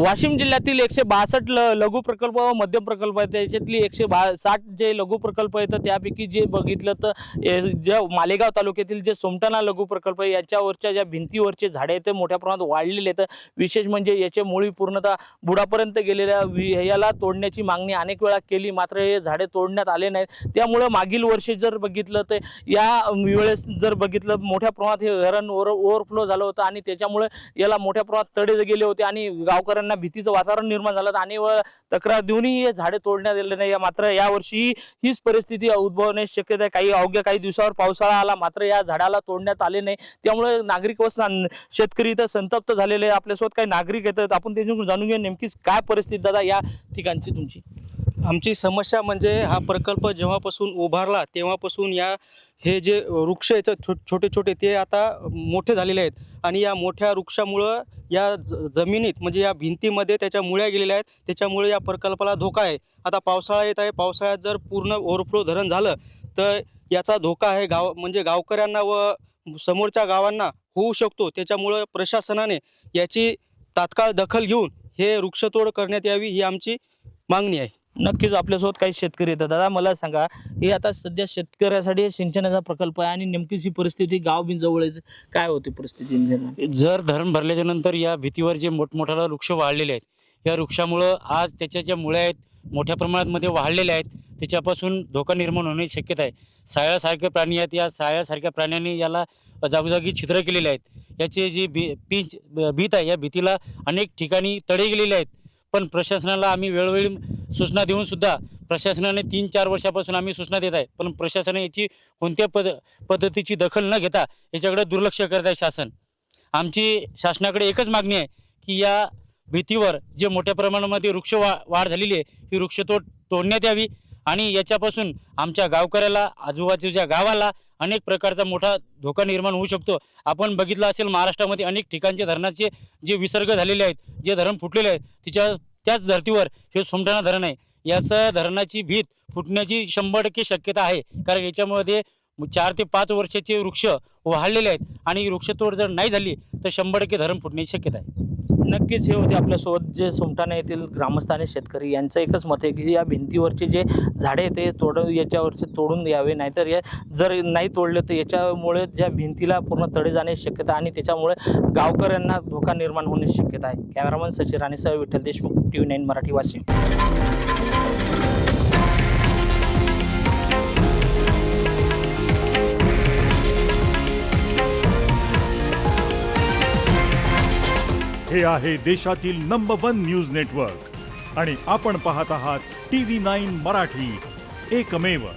वाशिम जिल्ह्यातील 162 लघु प्रकल्प व मध्यम प्रकल्प आहेत त्याच्यातली 160 जे लघु प्रकल्प आहेत त्यापैकी जे बघितलं तर जे मालेगाव तालुक्यातील जे सोमटाणा लघु प्रकल्प आहे याच्यावरच्या ज्या भिंतीवरचे झाडे आहेत ते मोठ्या प्रमाणात वाढलेले आहेत। विशेष म्हणजे याचे मुळी पूर्णतः बुडापर्यंत गेलेल्या याला तोडण्याची मागणी अनेक वेळा केली, मात्र हे झाडे तोडण्यात आले नाहीत। त्यामुळे मागील वर्षी जर बघितलं तर या वेळेस जर बघितलं मोठ्या प्रमाणात हे धरण ओव्हरफ्लो झालं होतं आणि त्याच्यामुळे याला मोठ्या प्रमाणात तडे गेले होते आणि गावकऱ्यांना भीतीचं वातावरण निर्माण झालं। आणि तक्रार देऊनही हे झाडे तोडण्यात आले नाही। मात्र यावर्षी हीच परिस्थिती उद्भवण्याची शक्यता आहे। काही दिवसावर पावसाळा आला मात्र या झाडाला तोडण्यात आले नाही, त्यामुळे नागरिक व शेतकरी इथं संतप्त झालेले। आपल्यासोबत काही नागरिक येतात, आपण त्यांच्याकडून जाणून घेऊ नेमकीच काय परिस्थिती दादा या ठिकाणची तुमची। आमची समस्या म्हणजे हा प्रकल्प जेव्हापासून उभारला तेव्हापासून हे जे वृक्ष आहेत छोटे छोटे ते आता मोठे झालेले आहेत आणि या मोठ्या वृक्षामुळं या जमिनीत म्हणजे या भिंतीमध्ये त्याच्या मुळ्या गेलेल्या आहेत, त्याच्यामुळे या प्रकल्पाला धोका आहे। आता पावसाळा येत आहे, पावसाळ्यात जर पूर्ण ओव्हरफ्लो धरण झालं तर याचा धोका आहे म्हणजे गावकऱ्यांना व समोरच्या गावांना होऊ शकतो। त्याच्यामुळं प्रशासनाने याची तात्काळ दखल घेऊन हे वृक्षतोड करण्यात यावी ही आमची मागणी आहे। नक्कीच आपल्यासोबत काही शेतकरी येतात। दादा मला सांगा, हे आता सध्या शेतकऱ्यासाठी सिंचनाचा प्रकल्प आहे आणि नेमकीच ही परिस्थिती गाव बिनजवळच काय होती परिस्थिती? जर धरण भरल्याच्या नंतर या भीतीवर जे मोठमोठाले वृक्ष वाढलेले आहेत या वृक्षामुळं आज त्याच्या ज्या मुळ्या आहेत मोठ्या प्रमाणात वाढलेल्या आहेत, त्याच्यापासून धोका निर्माण होण्याची शक्यता आहे। सायासारखे प्राणी आहेत, या सायासारख्या प्राण्यांनी याला जागोजागी छिद्र केलेले आहेत। याची जी भीत आहे या भीतीला अनेक ठिकाणी तडे गेलेले आहेत, पण प्रशासनाला आम्ही वेळोवेळी सूचना देऊन सुद्धा प्रशासनाने 3-4 वर्षापासून आम्ही सूचना देत आहे, पण प्रशासनाने याची कोणत्या पद्धतीची दखल न घेता याच्याकडे दुर्लक्ष करत आहे शासन। आमची शासनाकडे एकच मागणी आहे की या भीतीवर जे मोठ्या प्रमाणामध्ये वृक्ष वाढ झालेली आहे ही वृक्षतोड तोडण्यात यावी आणि याच्यापासून आमच्या गावकऱ्याला आजूबाजूच्या गावाला अनेक प्रकारचा मोठा धोका निर्माण होऊ शकतो। आपण बघितलं असेल महाराष्ट्रामध्ये अनेक ठिकाणचे धरणाचे जे विसर्ग झालेले आहेत, जे धरण फुटलेले आहेत त्याच धर्तीवर हे सोमटाणा धरण आहे। याचं धरणाची भीत फुटण्याची 100% शक्यता आहे, कारण याच्यामध्ये 4 ते 5 वर्षाचे वृक्ष वाढलेले आहेत आणि वृक्षतोड जर नाही झाली तर 100% धरण फुटण्याची शक्यता आहे। नक्कीच हे होते आपल्यासोबत जे सोमटाणा येथील ग्रामस्थ आणि शेतकरी यांचं एकच मत आहे की या भिंतीवरचे जे झाडे ते याच्यावरचे तोडून द्यावे, नाहीतर जर नाही तोडले तर याच्यामुळे ज्या भिंतीला पूर्ण तडे जाण्याची शक्यता आणि त्याच्यामुळे गावकऱ्यांना धोका निर्माण होण्याची शक्यता आहे। कॅमेरामन सचिन राणेसह विठ्ठल देशमुख, TV9 मराठी, वाशिम। हे आहे देशातील नंबर 1 न्यूज नेटवर्क आणि आपण पाहत आहात TV9 मराठी, एकमेव।